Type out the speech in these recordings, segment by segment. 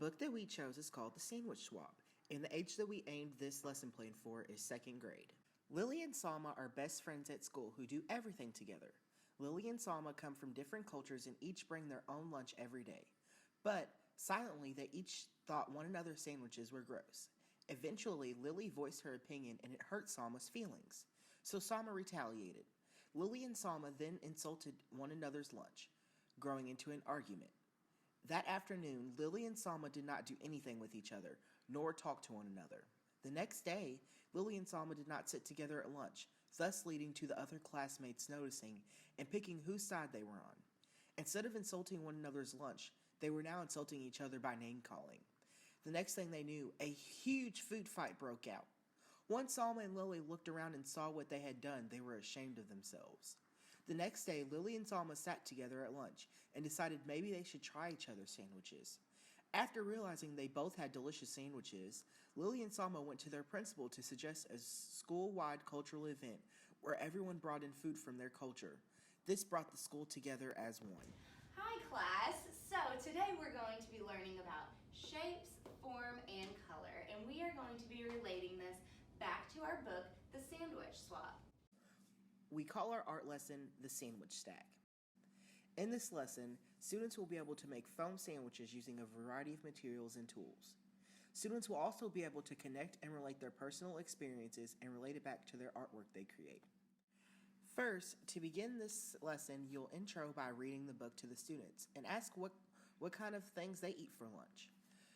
book that we chose is called The Sandwich Swap, and the age that we aimed this lesson plan for is second grade. Lily and Salma are best friends at school who do everything together. Lily and Salma come from different cultures and each bring their own lunch every day. But silently, they each thought one another's sandwiches were gross. Eventually, Lily voiced her opinion and it hurt Salma's feelings. So Salma retaliated. Lily and Salma then insulted one another's lunch, growing into an argument. That afternoon, Lily and Salma did not do anything with each other, nor talk to one another. The next day, Lily and Salma did not sit together at lunch, thus leading to the other classmates noticing and picking whose side they were on. Instead of insulting one another's lunch, they were now insulting each other by name-calling. The next thing they knew, a huge food fight broke out. Once Salma and Lily looked around and saw what they had done, they were ashamed of themselves. The next day, Lily and Salma sat together at lunch and decided maybe they should try each other's sandwiches. After realizing they both had delicious sandwiches, Lily and Salma went to their principal to suggest a school-wide cultural event where everyone brought in food from their culture. This brought the school together as one. Hi class! So today we're going to be learning about shapes, form, and color, and we are going to be relating this back to our book, The Sandwich Swap. We call our art lesson the Sandwich Stack. In this lesson, students will be able to make foam sandwiches using a variety of materials and tools. Students will also be able to connect and relate their personal experiences and relate it back to their artwork they create. First, to begin this lesson, you'll intro by reading the book to the students and ask what kind of things they eat for lunch.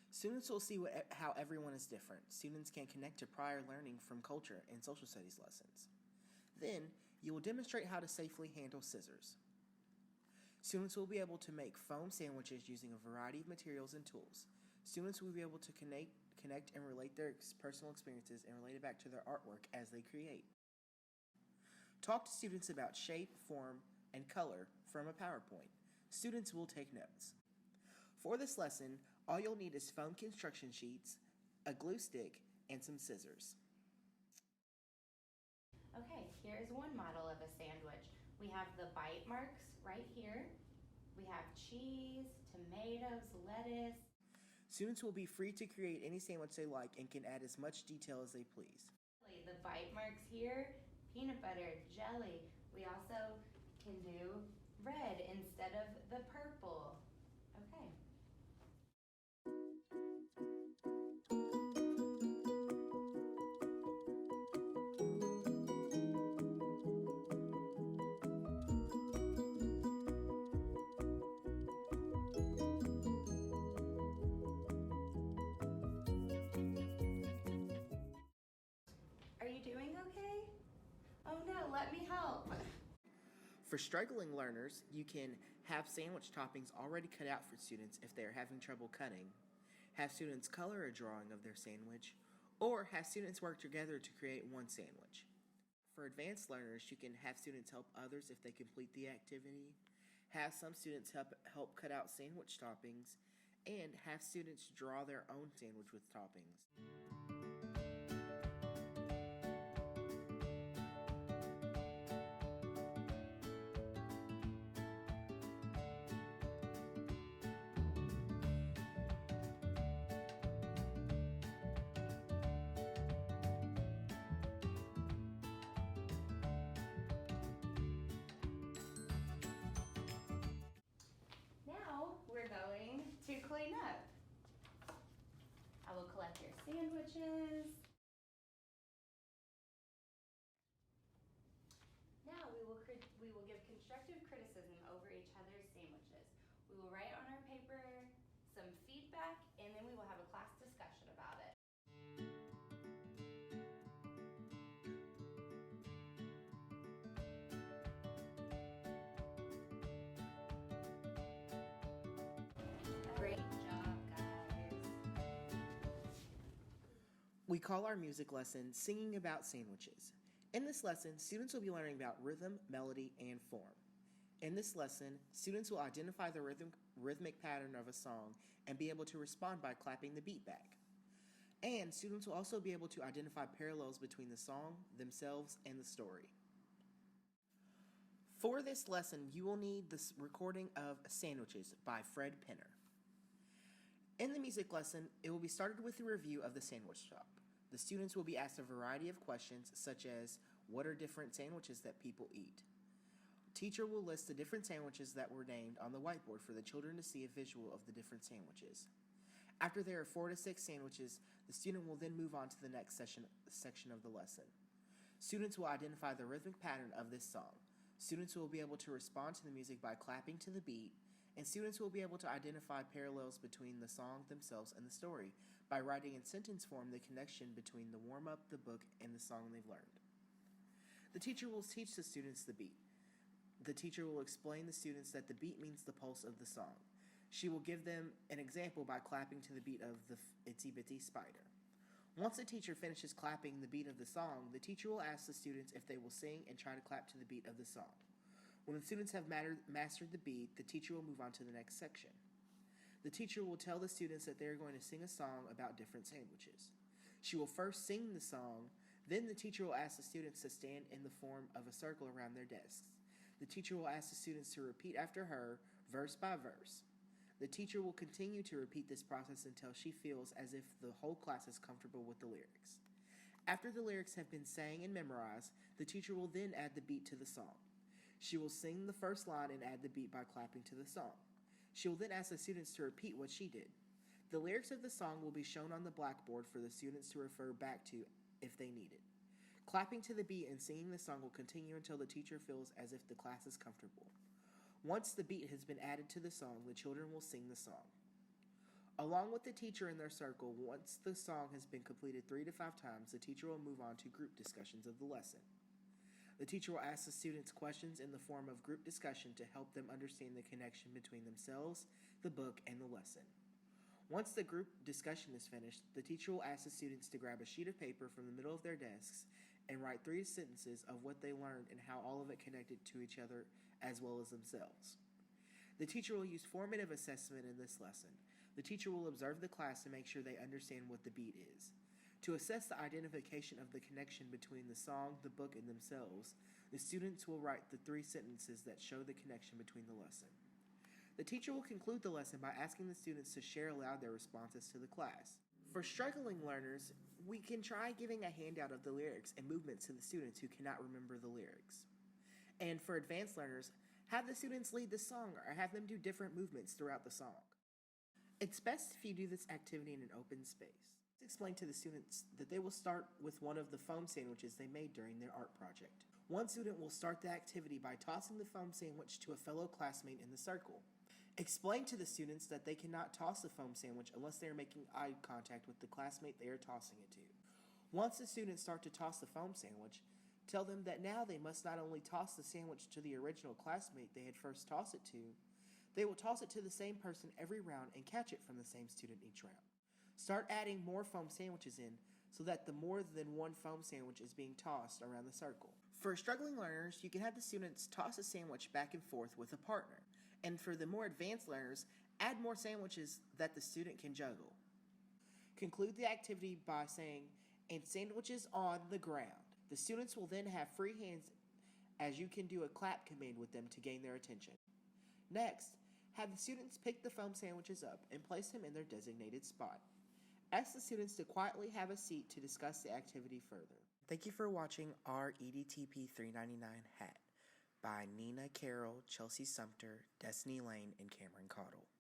Students will see how everyone is different. Students can connect to prior learning from culture and social studies lessons. Then, you will demonstrate how to safely handle scissors. Students will be able to make foam sandwiches using a variety of materials and tools. Students will be able to connect and relate their personal experiences and relate it back to their artwork as they create. Talk to students about shape, form, and color from a PowerPoint. Students will take notes. For this lesson, all you'll need is foam construction sheets, a glue stick, and some scissors. Okay, here's one model of a sandwich. We have the bite marks right here. We have cheese, tomatoes, lettuce. Students will be free to create any sandwich they like and can add as much detail as they please. The bite marks here, peanut butter, jelly. We also can do red instead of the purple. Okay. Are you doing okay? Oh no, let me help. For struggling learners, you can have sandwich toppings already cut out for students if they are having trouble cutting, have students color a drawing of their sandwich, or have students work together to create one sandwich. For advanced learners, you can have students help others if they complete the activity, have some students help cut out sandwich toppings, and have students draw their own sandwich with toppings. Now we're going to clean up. I will collect your sandwiches. Now we will give constructive criticism over each other's sandwiches. We will write on our paper some feedback and then we will have a class discussion about it. Great job, guys. We call our music lesson Singing About Sandwiches. In this lesson, students will be learning about rhythm, melody, and form. In this lesson, students will identify the rhythmic pattern of a song and be able to respond by clapping the beat back. And students will also be able to identify parallels between the song, themselves, and the story. For this lesson, you will need the recording of Sandwiches by Fred Penner. In the music lesson, it will be started with a review of the sandwich shop. The students will be asked a variety of questions such as, what are different sandwiches that people eat? Teacher will list the different sandwiches that were named on the whiteboard for the children to see a visual of the different sandwiches. After there are 4 to 6 sandwiches, the student will then move on to the next section of the lesson. Students will identify the rhythmic pattern of this song. Students will be able to respond to the music by clapping to the beat, and students will be able to identify parallels between the song themselves and the story by writing in sentence form the connection between the warm-up, the book, and the song they've learned. The teacher will teach the students the beat. The teacher will explain to the students that the beat means the pulse of the song. She will give them an example by clapping to the beat of the Itsy Bitsy Spider. Once the teacher finishes clapping the beat of the song, the teacher will ask the students if they will sing and try to clap to the beat of the song. When the students have mastered the beat, the teacher will move on to the next section. The teacher will tell the students that they are going to sing a song about different sandwiches. She will first sing the song, then the teacher will ask the students to stand in the form of a circle around their desks. The teacher will ask the students to repeat after her, verse by verse. The teacher will continue to repeat this process until she feels as if the whole class is comfortable with the lyrics. After the lyrics have been sang and memorized, the teacher will then add the beat to the song. She will sing the first line and add the beat by clapping to the song. She will then ask the students to repeat what she did. The lyrics of the song will be shown on the blackboard for the students to refer back to if they need it. Clapping to the beat and singing the song will continue until the teacher feels as if the class is comfortable. Once the beat has been added to the song, the children will sing the song. Along with the teacher in their circle, once the song has been completed 3 to 5 times, the teacher will move on to group discussions of the lesson. The teacher will ask the students questions in the form of group discussion to help them understand the connection between themselves, the book, and the lesson. Once the group discussion is finished, the teacher will ask the students to grab a sheet of paper from the middle of their desks and write 3 sentences of what they learned and how all of it connected to each other as well as themselves. The teacher will use formative assessment in this lesson. The teacher will observe the class to make sure they understand what the beat is. To assess the identification of the connection between the song, the book, and themselves, the students will write the 3 sentences that show the connection between the lesson. The teacher will conclude the lesson by asking the students to share aloud their responses to the class. For struggling learners, we can try giving a handout of the lyrics and movements to the students who cannot remember the lyrics. And for advanced learners, have the students lead the song or have them do different movements throughout the song. It's best if you do this activity in an open space. Let's explain to the students that they will start with one of the foam sandwiches they made during their art project. One student will start the activity by tossing the foam sandwich to a fellow classmate in the circle. Explain to the students that they cannot toss the foam sandwich unless they are making eye contact with the classmate they are tossing it to. Once the students start to toss the foam sandwich, tell them that now they must not only toss the sandwich to the original classmate they had first tossed it to, they will toss it to the same person every round and catch it from the same student each round. Start adding more foam sandwiches in so that the more than one foam sandwich is being tossed around the circle. For struggling learners, you can have the students toss a sandwich back and forth with a partner. And for the more advanced learners, add more sandwiches that the student can juggle. Conclude the activity by saying, and sandwiches on the ground. The students will then have free hands as you can do a clap command with them to gain their attention. Next, have the students pick the foam sandwiches up and place them in their designated spot. Ask the students to quietly have a seat to discuss the activity further. Thank you for watching our EDTP 399 hat by Nina Carroll, Chelsea Sumter, Destiny Lane, and Cameron Cottle.